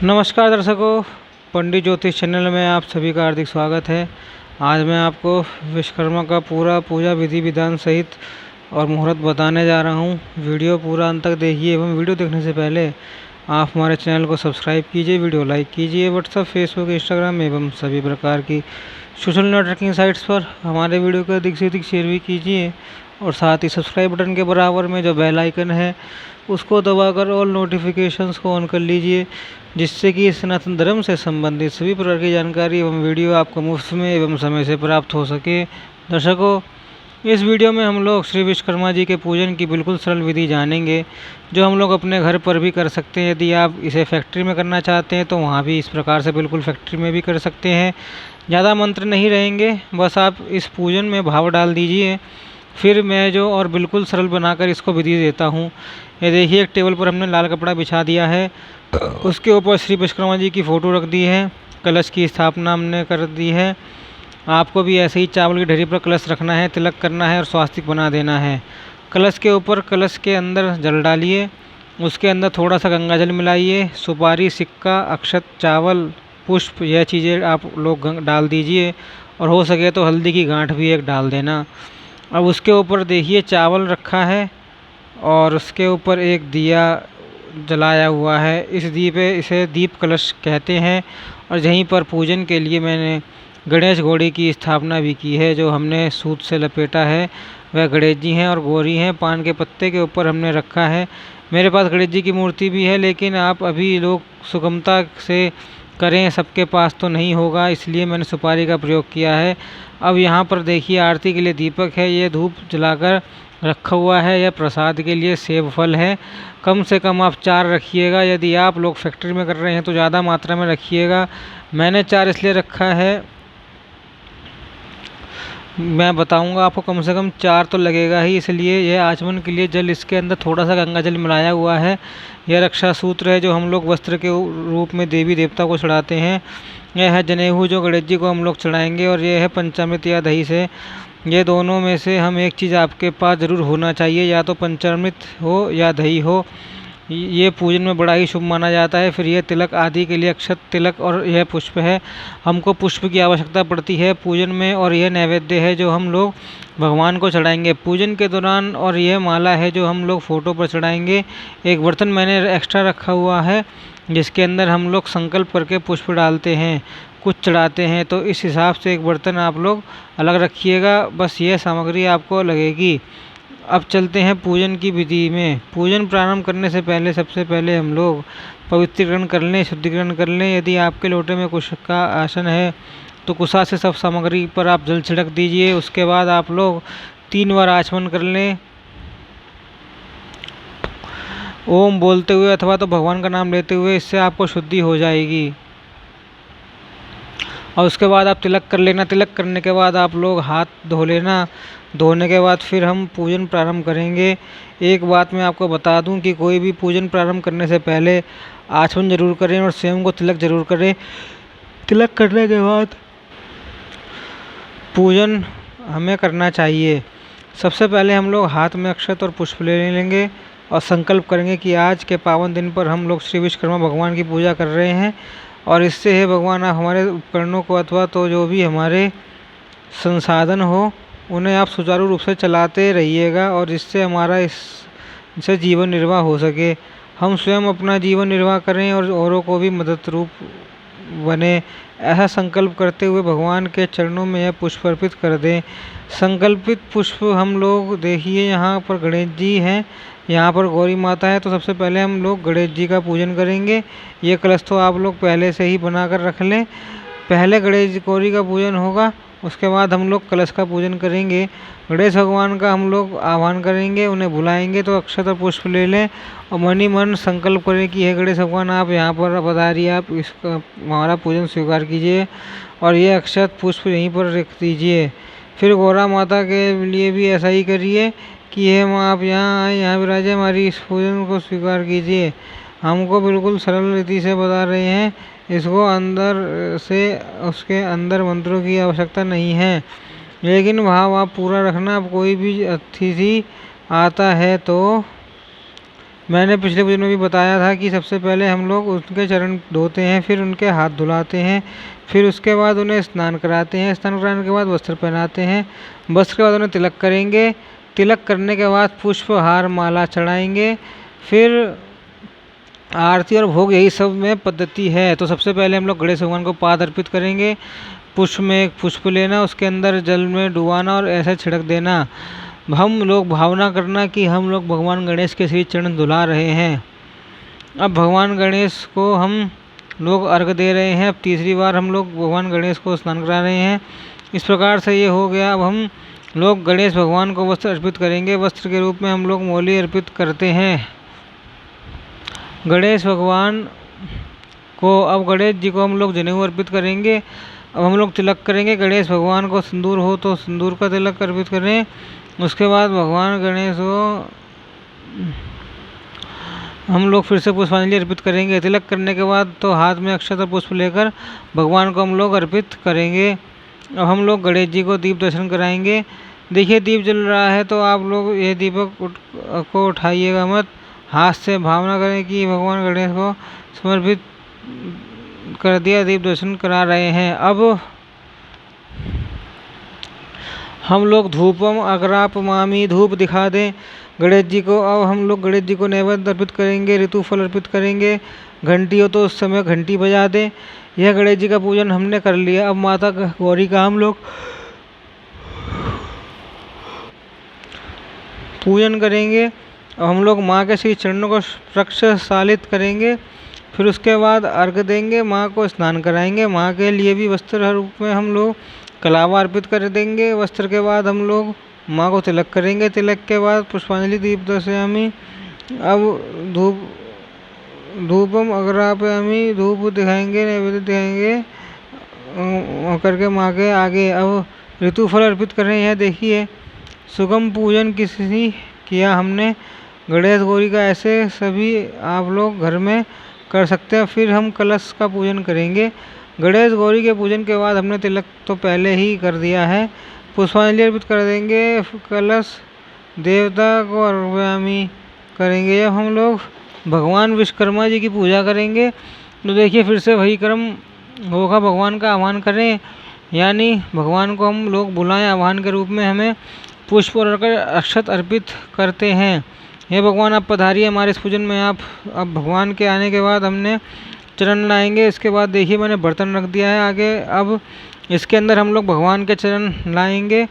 नमस्कार दर्शकों, पंडित ज्योतिष चैनल में आप सभी का हार्दिक स्वागत है। आज मैं आपको विश्वकर्मा का पूरा पूजा विधि विधान सहित और मुहूर्त बताने जा रहा हूं। वीडियो पूरा अंत तक देखिए एवं वीडियो देखने से पहले आप हमारे चैनल को सब्सक्राइब कीजिए, वीडियो लाइक कीजिए। व्हाट्सएप, फेसबुक, इंस्टाग्राम एवं सभी प्रकार की सोशल नेटवर्किंग साइट्स पर हमारे वीडियो को अधिक से अधिक शेयर भी कीजिए और साथ ही सब्सक्राइब बटन के बराबर में जो बेल आइकन है उसको दबाकर ऑल नोटिफिकेशंस को ऑन कर लीजिए, जिससे कि सनातन धर्म से संबंधित सभी प्रकार की जानकारी एवं वीडियो आपको मुफ्त में एवं समय से प्राप्त हो सके। दर्शकों, इस वीडियो में हम लोग श्री विश्वकर्मा जी के पूजन की बिल्कुल सरल विधि जानेंगे, जो हम लोग अपने घर पर भी कर सकते हैं। यदि आप इसे फैक्ट्री में करना चाहते हैं तो वहाँ भी इस प्रकार से बिल्कुल फैक्ट्री में भी कर सकते हैं। ज़्यादा मंत्र नहीं रहेंगे, बस आप इस पूजन में भाव डाल दीजिए। फिर मैं जो और बिल्कुल सरल बनाकर इसको विधि देता हूँ। ये देखिए, एक टेबल पर हमने लाल कपड़ा बिछा दिया है, उसके ऊपर श्री विश्वकर्मा जी की फ़ोटो रख दी है, कलश की स्थापना हमने कर दी है। आपको भी ऐसे ही चावल की ढेरी पर कलश रखना है, तिलक करना है और स्वास्तिक बना देना है। कलश के ऊपर कलश के अंदर जल डालिए, उसके अंदर थोड़ा सा गंगा जल मिलाइए, सुपारी, सिक्का, अक्षत, चावल, पुष्प, यह चीज़ें आप लोग डाल दीजिए और हो सके तो हल्दी की गांठ भी एक डाल देना। अब उसके ऊपर देखिए चावल रखा है और उसके ऊपर एक दिया जलाया हुआ है। इसे दीप कलश कहते हैं। और यहीं पर पूजन के लिए मैंने गणेश घोड़ी की स्थापना भी की है, जो हमने सूत से लपेटा है। वह गणेश जी हैं और गौरी हैं। पान के पत्ते के ऊपर हमने रखा है। मेरे पास गणेश जी की मूर्ति भी है, लेकिन आप अभी लोग सुगमता से करें, सबके पास तो नहीं होगा, इसलिए मैंने सुपारी का प्रयोग किया है। अब यहाँ पर देखिए आरती के लिए दीपक है, ये धूप जलाकर रखा हुआ है। यह प्रसाद के लिए सेब फल है। कम से कम आप 4 रखिएगा। यदि आप लोग फैक्ट्री में कर रहे हैं तो ज़्यादा मात्रा में रखिएगा। मैंने 4 इसलिए रखा है, मैं बताऊंगा आपको, कम से कम 4 तो लगेगा ही। इसलिए यह आचमन के लिए जल, इसके अंदर थोड़ा सा गंगा जल मिलाया हुआ है। यह रक्षा सूत्र है, जो हम लोग वस्त्र के रूप में देवी देवता को चढ़ाते हैं। यह है जनेऊ, जो गणेश जी को हम लोग चढ़ाएंगे। और यह है पंचामृत या दही से। ये दोनों में से हम एक चीज़ आपके पास ज़रूर होना चाहिए, या तो पंचामृत हो या दही हो। ये पूजन में बड़ा ही शुभ माना जाता है। फिर यह तिलक आदि के लिए अक्षत, तिलक और यह पुष्प है। हमको पुष्प की आवश्यकता पड़ती है पूजन में। और यह नैवेद्य है जो हम लोग भगवान को चढ़ाएंगे पूजन के दौरान। और यह माला है जो हम लोग फ़ोटो पर चढ़ाएंगे। एक बर्तन मैंने एक्स्ट्रा रखा हुआ है, जिसके अंदर हम लोग संकल्प करके पुष्प डालते हैं, कुछ चढ़ाते हैं। तो इस हिसाब से एक बर्तन आप लोग अलग रखिएगा। बस यह सामग्री आपको लगेगी। अब चलते हैं पूजन की विधि में। पूजन प्रारंभ करने से पहले सबसे पहले हम लोग पवित्रीकरण कर लें, शुद्धिकरण कर लें। यदि आपके लोटे में कुश का आसन है तो कुशा से सब सामग्री पर आप जल छिड़क दीजिए। उसके बाद आप लोग 3 बार आचमन कर लें, ओम बोलते हुए अथवा तो भगवान का नाम लेते हुए। इससे आपको शुद्धि हो जाएगी। और उसके बाद आप तिलक कर लेना। तिलक करने के बाद आप लोग हाथ धो लेना। धोने के बाद फिर हम पूजन प्रारंभ करेंगे। एक बात मैं आपको बता दूं कि कोई भी पूजन प्रारंभ करने से पहले आचमन जरूर करें और स्वयं को तिलक जरूर करें। तिलक करने के बाद पूजन हमें करना चाहिए। सबसे पहले हम लोग हाथ में अक्षत और पुष्प ले लेंगे और संकल्प करेंगे कि आज के पावन दिन पर हम लोग श्री विश्वकर्मा भगवान की पूजा कर रहे हैं। और इससे है भगवान, आप हमारे उपकरणों को अथवा तो जो भी हमारे संसाधन हो उन्हें आप सुचारू रूप से चलाते रहिएगा, और जिससे हमारा इससे जीवन निर्वाह हो सके। हम स्वयं अपना जीवन निर्वाह करें और औरों को भी मदद रूप बने, ऐसा संकल्प करते हुए भगवान के चरणों में यह पुष्प अर्पित कर दें। संकल्पित पुष्प हम लोग देखिए, यहाँ पर गणेश जी हैं, यहाँ पर गौरी माता है। तो सबसे पहले हम लोग गणेश जी का पूजन करेंगे। ये कलश तो आप लोग पहले से ही बना कर रख लें। पहले गणेश गौरी का पूजन होगा, उसके बाद हम लोग कलश का पूजन करेंगे। गणेश भगवान का हम लोग आह्वान करेंगे, उन्हें बुलाएंगे। तो अक्षत और पुष्प ले लें और मन ही मन संकल्प करें कि हे गणेश भगवान, आप यहाँ पर पधारिए, आप इसका हमारा पूजन स्वीकार कीजिए और ये अक्षत पुष्प यहीं पर रख दीजिए। फिर गौरा माता के लिए भी ऐसा ही करिए कि हे माँ, आप यहाँ आए, यहाँ विराजे, हमारी इस पूजन को स्वीकार कीजिए। हमको बिल्कुल सरल रीति से बता रहे हैं, इसको अंदर से उसके अंदर मंत्रों की आवश्यकता नहीं है, लेकिन भाव आप पूरा रखना। अब कोई भी अतिथि आता है तो मैंने पिछले वीडियो में भी बताया था कि सबसे पहले हम लोग उनके चरण धोते हैं, फिर उनके हाथ धुलाते हैं, फिर उसके बाद उन्हें स्नान कराते हैं। स्नान कराने के बाद वस्त्र पहनाते हैं। वस्त्र के बाद उन्हें तिलक करेंगे। तिलक करने के बाद पुष्प हार माला चढ़ाएंगे। फिर आरती और भोग, यही सब में पद्धति है। तो सबसे पहले हम लोग गणेश भगवान को पाद अर्पित करेंगे। पुष्प में एक पुष्प लेना, उसके अंदर जल में डुबाना और ऐसे छिड़क देना। हम लोग भावना करना कि हम लोग भगवान गणेश के श्री चरण धुला रहे हैं। अब भगवान गणेश को हम लोग अर्घ दे रहे हैं। अब तीसरी बार हम लोग भगवान गणेश को स्नान करा रहे हैं। इस प्रकार से ये हो गया। अब हम लोग गणेश भगवान को वस्त्र अर्पित करेंगे। वस्त्र के रूप में हम लोग मौली अर्पित करते हैं गणेश भगवान को। अब गणेश जी को हम लोग जनेऊ अर्पित करेंगे। अब हम लोग तिलक करेंगे। गणेश भगवान को सिंदूर हो तो सिंदूर का तिलक अर्पित करें। उसके बाद भगवान गणेश को हम लोग फिर से पुष्पांजलि अर्पित करेंगे। तिलक करने के बाद तो हाथ में अक्षत और पुष्प लेकर भगवान को हम लोग अर्पित करेंगे। अब हम लोग गणेश जी को दीप दर्शन कराएंगे। देखिए दीप जल रहा है तो आप लोग ये दीपक को उठाइएगा मत, हाथ से भावना करें कि भगवान गणेश को समर्पित कर दिया, दीप दर्शन करा रहे हैं। अब हम लोग धूपम अग्रापमामी, धूप दिखा दें गणेश जी को। अब हम लोग गणेश जी को नैवेद्य अर्पित करेंगे, ऋतु फल अर्पित करेंगे। घंटी हो तो उस समय घंटी बजा दें। यह गणेश जी का पूजन हमने कर लिया। अब माता गौरी का हम लोग पूजन करेंगे। अब हम लोग माँ के श्री चरणों को प्रक्षालित करेंगे। फिर उसके बाद अर्घ देंगे, माँ को स्नान कराएंगे। माँ के लिए भी वस्त्र रूप में हम लोग कलावा अर्पित कर देंगे। वस्त्र के बाद हम लोग माँ को तिलक करेंगे। तिलक के बाद पुष्पांजलि दीप दर्शयामी। अब धूपम अग्रापयामी, धूप दिखाएंगे, नैवेद्य दिखाएंगे करके माँ के आगे। अब ऋतु फल अर्पित कर रहे हैं। देखिए सुगम पूजन किसी किया हमने गणेश गौरी का, ऐसे सभी आप लोग घर में कर सकते हैं। फिर हम कलश का पूजन करेंगे। गणेश गौरी के पूजन के बाद हमने तिलक तो पहले ही कर दिया है। पुष्पांजलि अर्पित कर देंगे। कलश देवता को अर्पयामी करेंगे। जब हम लोग भगवान विश्वकर्मा जी की पूजा करेंगे तो देखिए फिर से वही क्रम होगा। भगवान का आह्वान करें, यानी भगवान को हम लोग बुलाएं। आह्वान के रूप में हमें पुष्प और अक्षत अर्पित करते हैं। हे भगवान आप पधारिए हमारे इस पूजन में। आप अब भगवान के आने के बाद हमने चरण लाएंगे। इसके बाद देखिए मैंने बर्तन रख दिया है आगे। अब इसके अंदर हम लोग भगवान के चरण लाएंगे।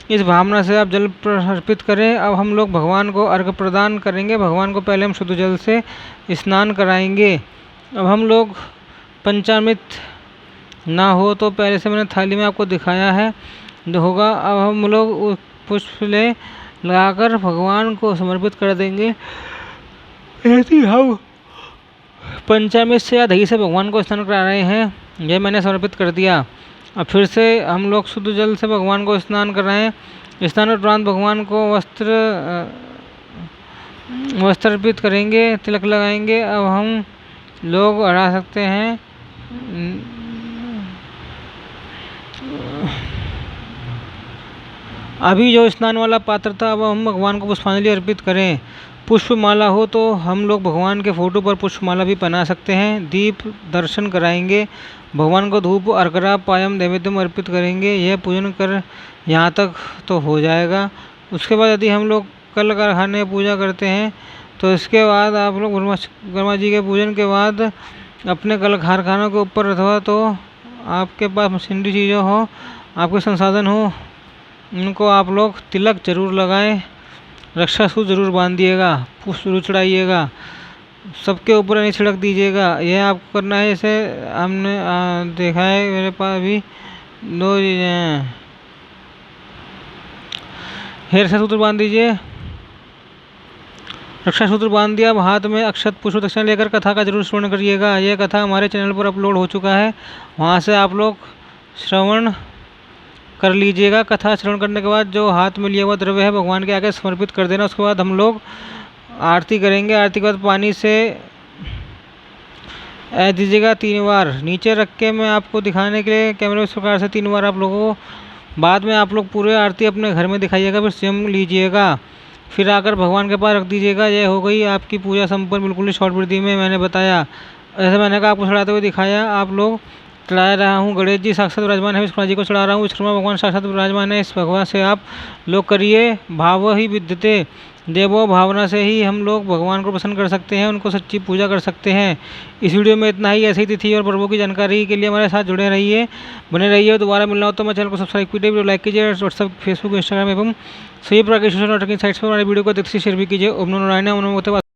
इस भावना से आप जल अर्पित करें। अब हम लोग भगवान को अर्घ प्रदान करेंगे। भगवान को पहले हम शुद्ध जल से स्नान कराएंगे। अब हम लोग पंचामृत ना हो तो पहले से मैंने थाली में आपको दिखाया है जो होगा। अब हम लोग पुष्प लगाकर भगवान को समर्पित कर देंगे। ऐसे हम पंचामृत से या दही से भगवान को स्नान करा रहे हैं, यह मैंने समर्पित कर दिया। अब फिर से हम लोग शुद्ध जल से भगवान को स्नान कराएं। स्नान के उपरांत भगवान को वस्त्र अर्पित करेंगे, तिलक लगाएंगे। अब हम लोग हटा सकते हैं। अभी जो स्नान वाला पात्र था, अब हम भगवान को पुष्पांजलि अर्पित करें। पुष्पमाला हो तो हम लोग भगवान के फोटो पर पुष्पमाला भी पहना सकते हैं। दीप दर्शन कराएंगे। भगवान को धूप अर्घ्य पायम नैवेद्यम अर्पित करेंगे। यह पूजन कर यहाँ तक तो हो जाएगा। उसके बाद यदि हम लोग कल कारखाने पूजा करते हैं तो इसके बाद आप लोग विश्वकर्मा जी के पूजन के बाद अपने कल कारखानों के ऊपर अथवा तो आपके पास मशीनरी चीज़ें हो, आपके संसाधन हो, उनको आप लोग तिलक जरूर लगाएं। रक्षा सूत्र जरूर बांध दिएगा, पुष्प जरूर चढ़ाइएगा, सबके ऊपर नहीं छिड़क दीजिएगा। यह आपको करना है। जैसे हमने देखा है, मेरे पास अभी 2 चीज़ें हैं। रक्षा सूत्र बांध दीजिए। रक्षा सूत्र बांध दिया। अब हाथ में अक्षत पुष्प दक्षिणा लेकर कथा का जरूर श्रवण करिएगा। यह कथा हमारे चैनल पर अपलोड हो चुका है, वहाँ से आप लोग श्रवण कर लीजिएगा। कथा श्रवण करने के बाद जो हाथ में लिया हुआ द्रव्य है भगवान के आगे समर्पित कर देना। उसके बाद हम लोग आरती करेंगे। आरती के बाद पानी से ऐड दीजिएगा 3 बार। नीचे रख के मैं आपको दिखाने के लिए कैमरे में इस प्रकार से 3 बार आप लोगों को, बाद में आप लोग पूरे आरती अपने घर में दिखाइएगा, फिर स्वयं लीजिएगा। फिर आकर भगवान के पास रख दीजिएगा। यह हो गई आपकी पूजा संपन्न, बिल्कुल ही शॉर्ट विधि में मैंने बताया। ऐसे मैंने कहा आपको चढ़ाते हुए दिखाया, आप लोग चढ़ा रहा हूँ। गणेश जी साक्षात विराजमान है, विश्वकर्मा जी को चढ़ा रहा हूँ। विश्वकर्मा भगवान साक्षात विराजमान है, इस भगवान से आप लोग करिए भाव ही विद्यते देवो, भावना से ही हम लोग भगवान को प्रसन्न कर सकते हैं, उनको सच्ची पूजा कर सकते हैं। इस वीडियो में इतना ही। ऐसी ही तिथि और पर्वों की जानकारी के लिए हमारे साथ जुड़े रहिए, बने रहिए। दोबारा मिलना हो तो मैं चैनल को सब्सक्राइब कीजिए, वीडियो लाइक कीजिए, व्हाट्सएप, फेसबुक, इंस्टाग्राम एवं सभी प्रकार की सोशल नेटवर्किंग साइट्स पर हमारे वीडियो को देखिए, शेयर भी कीजिए। ओम नमो नारायण, ओम नमो भगवते